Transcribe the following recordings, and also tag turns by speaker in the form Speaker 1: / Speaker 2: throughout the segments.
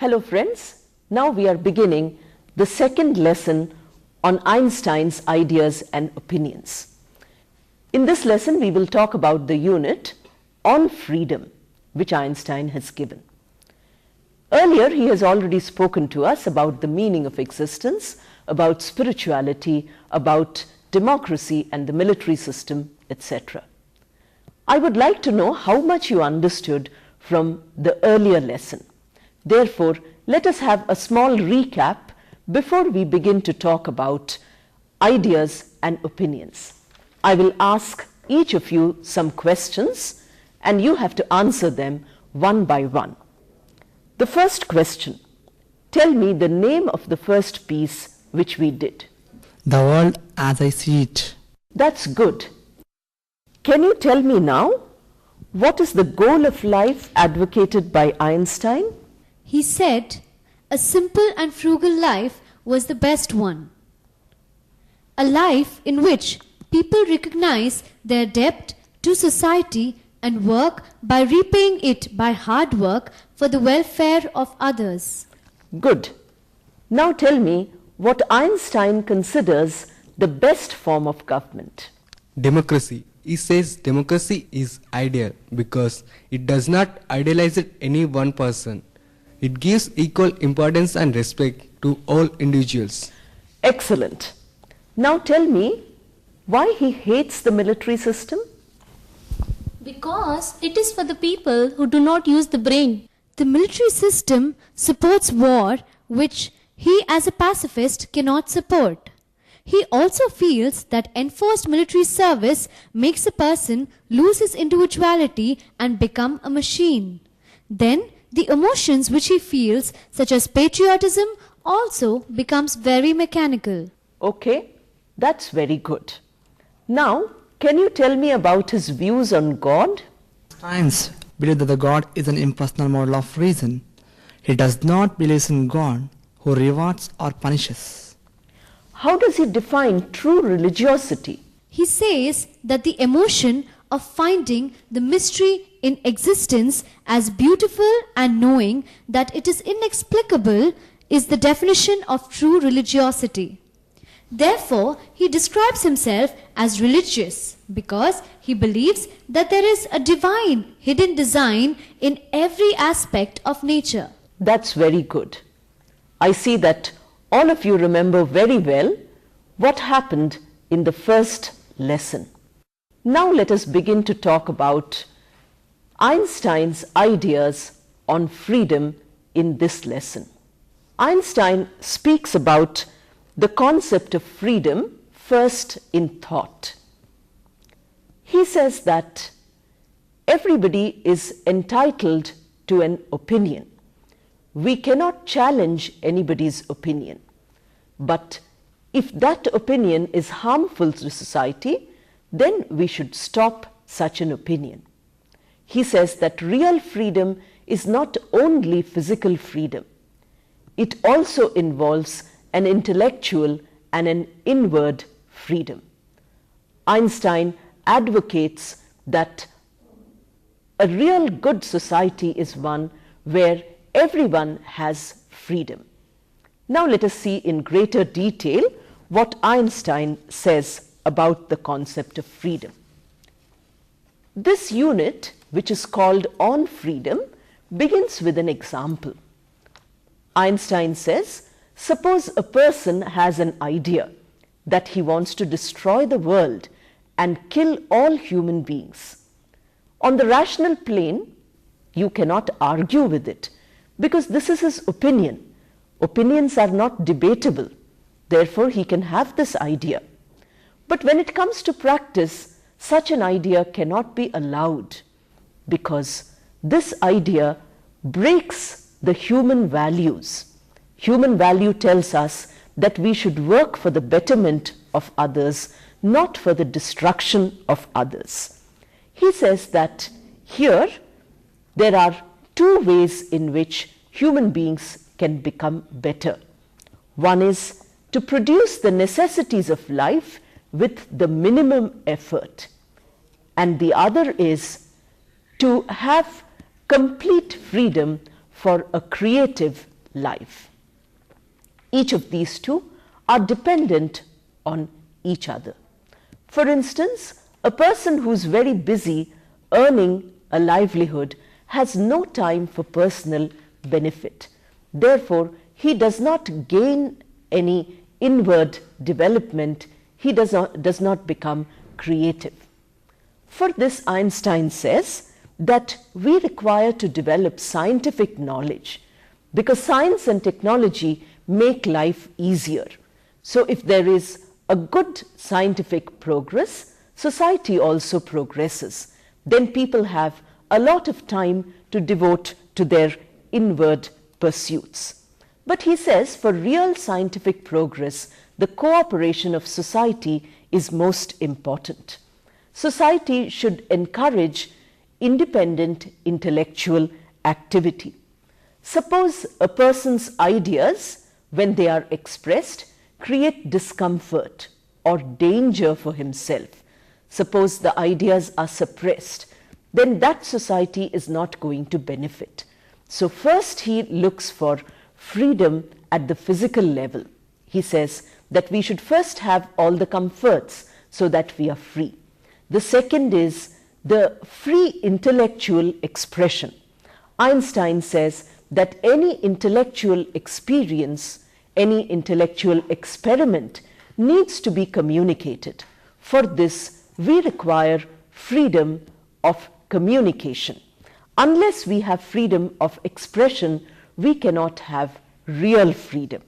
Speaker 1: Hello friends, now we are beginning the second lesson on Einstein's ideas and opinions. In this lesson we will talk about the unit on freedom which Einstein has given. Earlier he has already spoken to us about the meaning of existence, about spirituality, about democracy and the military system, etc. I would like to know how much you understood from the earlier lesson. Therefore, let us have a small recap before we begin to talk about ideas and opinions. I will ask each of you some questions and you have to answer them one by one. The first question, tell me the name of the first piece which we did.
Speaker 2: The World as I See It.
Speaker 1: That's good. Can you tell me now, what is the goal of life advocated by Einstein?
Speaker 3: He said, a simple and frugal life was the best one. A life in which people recognize their debt to society and work by repaying it by hard work for the welfare of others.
Speaker 1: Good. Now tell me what Einstein considers the best form of government.
Speaker 4: Democracy. He says democracy is ideal because it does not idealize any one person. It gives equal importance and respect to all individuals.
Speaker 1: Excellent. Now tell me why he hates the military system?
Speaker 5: Because it is for the people who do not use the brain.
Speaker 3: The military system supports war, which he as a pacifist cannot support. He also feels that enforced military service makes a person lose his individuality and become a machine. Then, the emotions which he feels, such as patriotism, also becomes very mechanical.
Speaker 1: Okay, that's very good. Now, can you tell me about his views on God?
Speaker 2: Einstein believes that the God is an impersonal model of reason. He does not believe in God who rewards or punishes.
Speaker 1: How does he define true religiosity?
Speaker 3: He says that the emotion of finding the mystery in existence as beautiful and knowing that it is inexplicable is the definition of true religiosity. Therefore, he describes himself as religious because he believes that there is a divine hidden design in every aspect of nature.
Speaker 1: That's very good. I see that all of you remember very well what happened in the first lesson. Now let us begin to talk about Einstein's ideas on freedom in this lesson. Einstein speaks about the concept of freedom first in thought. He says that everybody is entitled to an opinion. We cannot challenge anybody's opinion. But if that opinion is harmful to society, then we should stop such an opinion. He says that real freedom is not only physical freedom. It also involves an intellectual and an inward freedom. Einstein advocates that a real good society is one where everyone has freedom. Now let us see in greater detail what Einstein says about the concept of freedom. This unit, which is called On Freedom, begins with an example. Einstein says, suppose a person has an idea that he wants to destroy the world and kill all human beings. On the rational plane, you cannot argue with it because this is his opinion. Opinions are not debatable. Therefore, he can have this idea. But when it comes to practice, such an idea cannot be allowed because this idea breaks the human values. Human value tells us that we should work for the betterment of others, not for the destruction of others. He says that here there are two ways in which human beings can become better. One is to produce the necessities of life with the minimum effort, and the other is to have complete freedom for a creative life. Each of these two are dependent on each other. For instance, a person who's very busy earning a livelihood has no time for personal benefit. Therefore, he does not gain any inward development. He does not become creative. For this, Einstein says that we require to develop scientific knowledge because science and technology make life easier. So if there is a good scientific progress, society also progresses. Then people have a lot of time to devote to their inward pursuits. But he says for real scientific progress, the cooperation of society is most important. Society should encourage independent intellectual activity. Suppose a person's ideas, when they are expressed, create discomfort or danger for himself. Suppose the ideas are suppressed, then that society is not going to benefit. So first he looks for freedom at the physical level. He says that we should first have all the comforts so that we are free. The second is the free intellectual expression. Einstein says that any intellectual experience, any intellectual experiment needs to be communicated. For this, we require freedom of communication. Unless we have freedom of expression, we cannot have real freedom.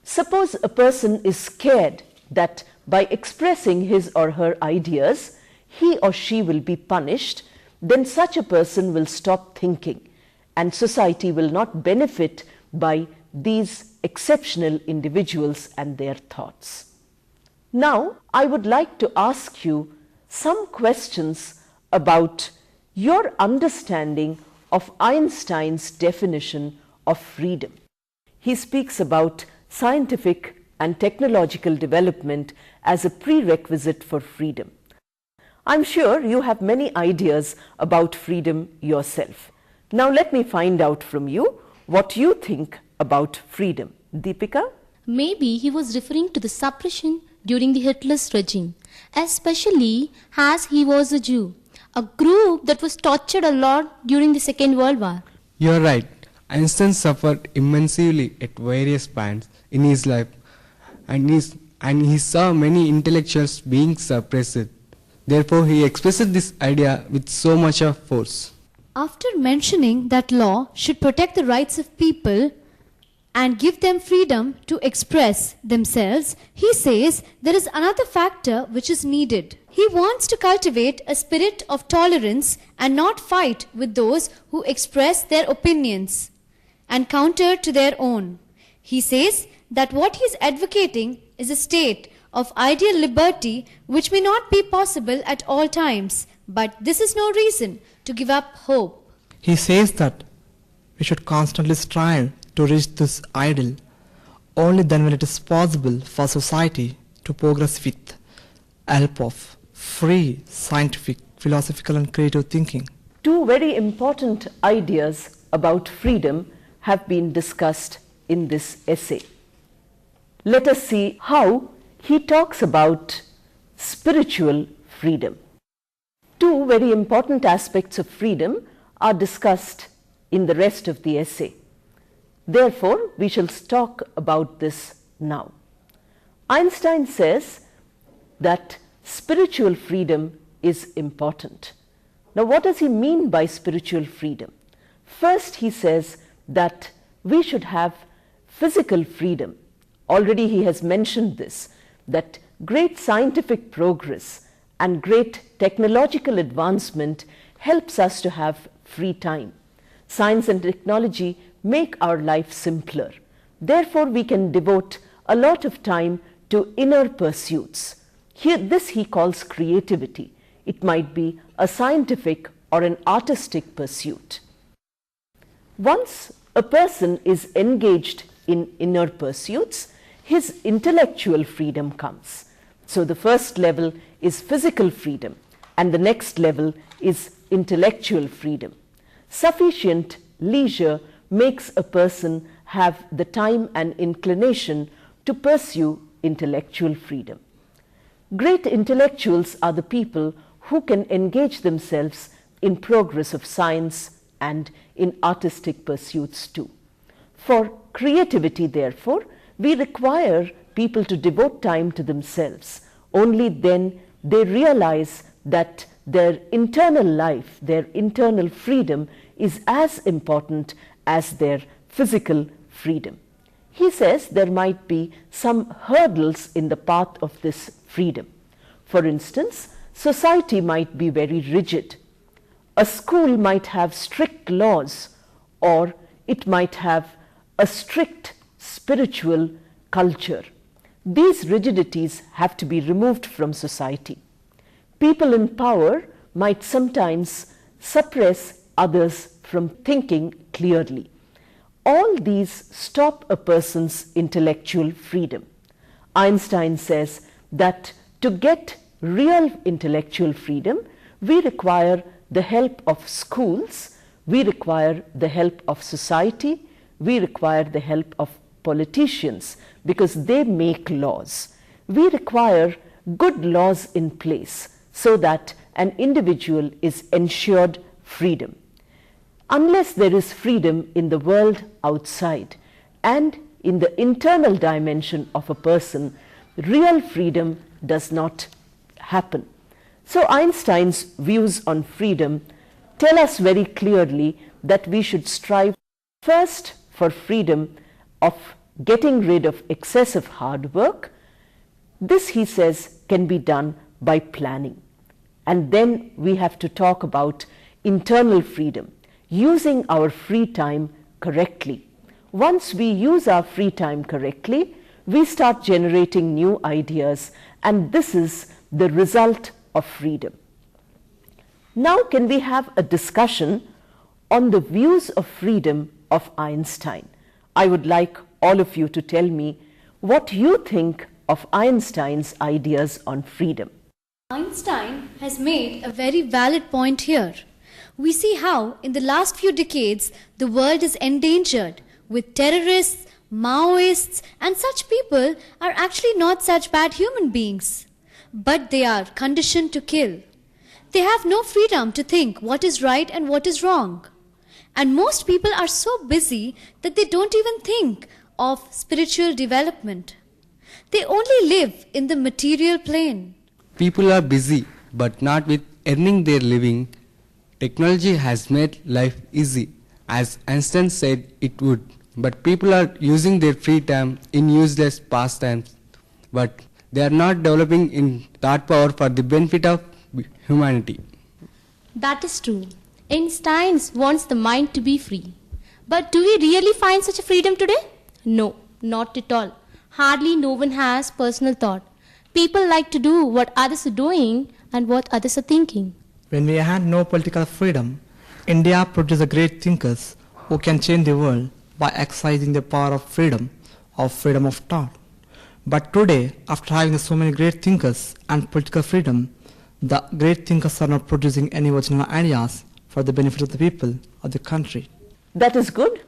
Speaker 1: Suppose a person is scared that by expressing his or her ideas, he or she will be punished, then such a person will stop thinking, and society will not benefit by these exceptional individuals and their thoughts. Now, I would like to ask you some questions about your understanding of Einstein's definition of freedom. He speaks about scientific and technological development as a prerequisite for freedom. I'm sure you have many ideas about freedom yourself. Now let me find out from you what you think about freedom. Deepika?
Speaker 5: Maybe he was referring to the suppression during the Hitler's regime, especially as he was a Jew, a group that was tortured a lot during the Second World War.
Speaker 4: You are right. Einstein suffered immensely at various points in his life, and he saw many intellectuals being suppressed. Therefore, he expressed this idea with so much of force.
Speaker 3: After mentioning that law should protect the rights of people and give them freedom to express themselves, he says there is another factor which is needed. He wants to cultivate a spirit of tolerance and not fight with those who express their opinions and counter to their own. He says that what he is advocating is a state of ideal liberty which may not be possible at all times, but this is no reason to give up hope.
Speaker 2: He says that we should constantly strive to reach this ideal. Only then when it is possible for society to progress with help of free scientific, philosophical and creative thinking.
Speaker 1: Two very important ideas about freedom have been discussed in this essay. Let us see how he talks about spiritual freedom. Two very important aspects of freedom are discussed in the rest of the essay. Therefore, we shall talk about this now. Einstein says that spiritual freedom is important. Now, what does he mean by spiritual freedom? First, he says that we should have physical freedom. Already he has mentioned this, that great scientific progress and great technological advancement helps us to have free time. Science and technology make our life simpler. Therefore, we can devote a lot of time to inner pursuits. This he calls creativity. It might be a scientific or an artistic pursuit. Once a person is engaged in inner pursuits, his intellectual freedom comes. So the first level is physical freedom and the next level is intellectual freedom. Sufficient leisure makes a person have the time and inclination to pursue intellectual freedom. Great intellectuals are the people who can engage themselves in progress of science and in artistic pursuits too. For creativity, therefore, we require people to devote time to themselves. Only then they realize that their internal life, their internal freedom is as important as their physical freedom. He says there might be some hurdles in the path of this freedom. For instance, society might be very rigid. A school might have strict laws, or it might have a strict spiritual culture. These rigidities have to be removed from society. People in power might sometimes suppress others from thinking clearly. All these stop a person's intellectual freedom. Einstein says that to get real intellectual freedom, we require the help of schools, we require the help of society, we require the help of politicians because they make laws. We require good laws in place so that an individual is ensured freedom. Unless there is freedom in the world outside and in the internal dimension of a person, real freedom does not happen. So Einstein's views on freedom tell us very clearly that we should strive first for freedom of getting rid of excessive hard work. This, he says, can be done by planning. And then we have to talk about internal freedom, using our free time correctly. Once we use our free time correctly, we start generating new ideas, and this is the result of freedom. Now, can we have a discussion on the views of freedom of Einstein? I would like all of you to tell me what you think of Einstein's ideas on freedom.
Speaker 3: Einstein has made a very valid point here. We see how in the last few decades the world is endangered with terrorists, Maoists, and such people are actually not such bad human beings, but they are conditioned to kill. They have no freedom to think what is right and what is wrong. And most people are so busy that they don't even think of spiritual development. They only live in the material plane.
Speaker 4: People are busy, but not with earning their living. Technology has made life easy, as Einstein said it would. But people are using their free time in useless pastimes. But they are not developing in thought power for the benefit of humanity.
Speaker 5: That is true. Einstein wants the mind to be free. But do we really find such a freedom today? No, not at all. Hardly no one has personal thought. People like to do what others are doing and what others are thinking.
Speaker 2: When we had no political freedom, India produced great thinkers who can change the world by exercising the power of freedom of thought. But today, after having so many great thinkers and political freedom, the great thinkers are not producing any original ideas for the benefit of the people of the country.
Speaker 1: That is good.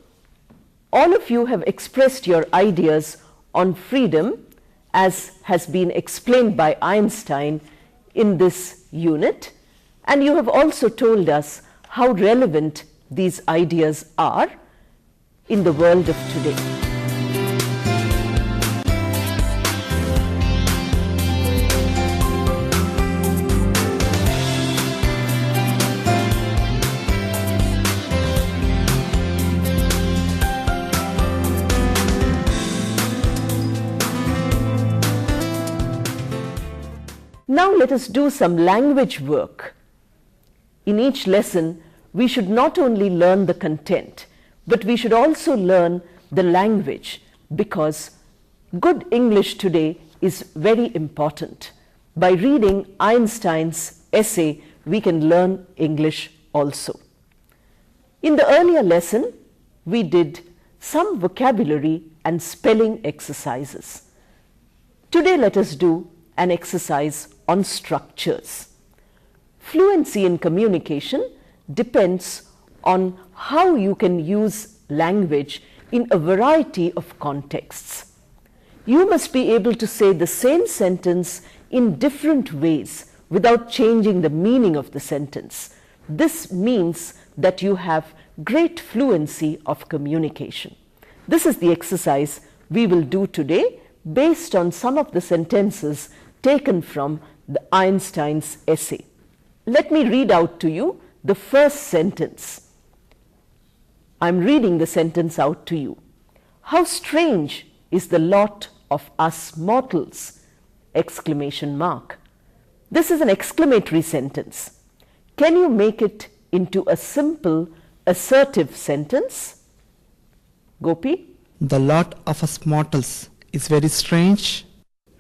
Speaker 1: All of you have expressed your ideas on freedom as has been explained by Einstein in this unit, and you have also told us how relevant these ideas are in the world of today. Now let us do some language work. In each lesson, we should not only learn the content, but we should also learn the language, because good English today is very important. By reading Einstein's essay, we can learn English also. In the earlier lesson, we did some vocabulary and spelling exercises. Today, let us do an exercise on structures. Fluency in communication depends on how you can use language in a variety of contexts. You must be able to say the same sentence in different ways without changing the meaning of the sentence. This means that you have great fluency of communication. This is the exercise we will do today based on some of the sentences taken from Einstein's essay. Let me read out to you the first sentence. I'm reading the sentence out to you. How strange is the lot of us mortals! Exclamation mark. This is an exclamatory sentence. Can you make it into a simple assertive sentence? Gopi?
Speaker 2: The lot of us mortals is very strange.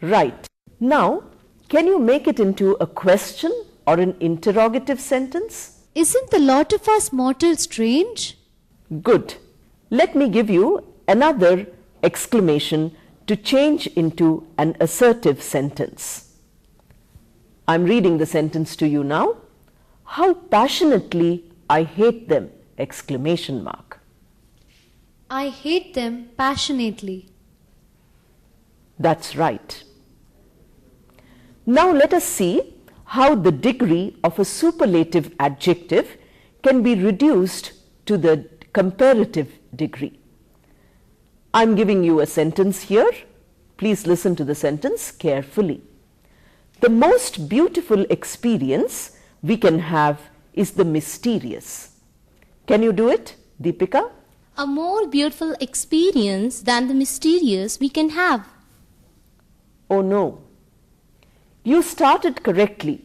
Speaker 1: Right. Now, can you make it into a question or an interrogative sentence?
Speaker 3: Isn't the lot of us mortals strange?
Speaker 1: Good. Let me give you another exclamation to change into an assertive sentence. I'm reading the sentence to you now. How passionately I hate them! Exclamation mark.
Speaker 3: I hate them passionately.
Speaker 1: That's right. Now let us see how the degree of a superlative adjective can be reduced to the comparative degree. I'm giving you a sentence here. Please listen to the sentence carefully. The most beautiful experience we can have is the mysterious. Can you do it, Deepika?
Speaker 5: A more beautiful experience than the mysterious we can have.
Speaker 1: Oh no. You started correctly,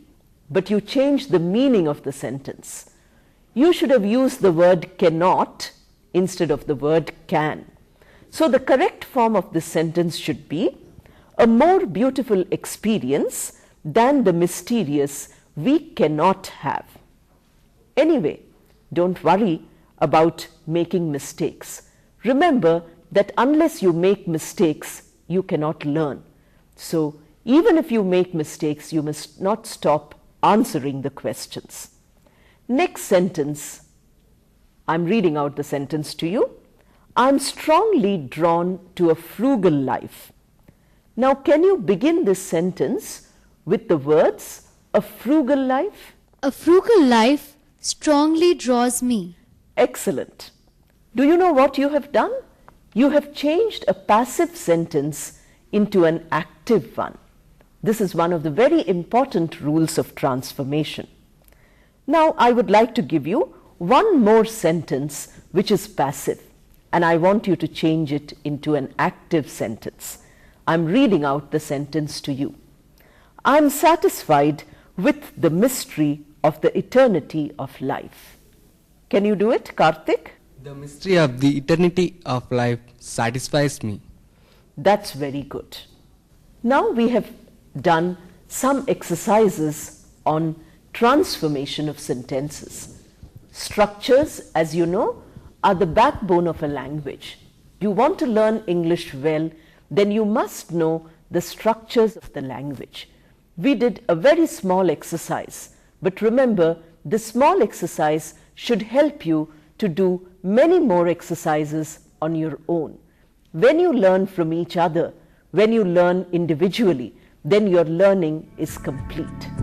Speaker 1: but you changed the meaning of the sentence. You should have used the word cannot instead of the word can. So the correct form of this sentence should be a more beautiful experience than the mysterious we cannot have. Anyway, don't worry about making mistakes. Remember that unless you make mistakes, you cannot learn. So even if you make mistakes, you must not stop answering the questions. Next sentence, I'm reading out the sentence to you. I'm strongly drawn to a frugal life. Now, can you begin this sentence with the words, a frugal life?
Speaker 3: A frugal life strongly draws me.
Speaker 1: Excellent. Do you know what you have done? You have changed a passive sentence into an active one. This is one of the very important rules of transformation. Now, I would like to give you one more sentence which is passive, and I want you to change it into an active sentence. I'm reading out the sentence to you. I'm satisfied with the mystery of the eternity of life. Can you do it, Karthik?
Speaker 4: The mystery of the eternity of life satisfies me.
Speaker 1: That's very good. Now we have done some exercises on transformation of sentences. Structures, as you know, are the backbone of a language. You want to learn English well, then you must know the structures of the language. We did a very small exercise, but remember, this small exercise should help you to do many more exercises on your own. When you learn from each other, when you learn individually, then your learning is complete.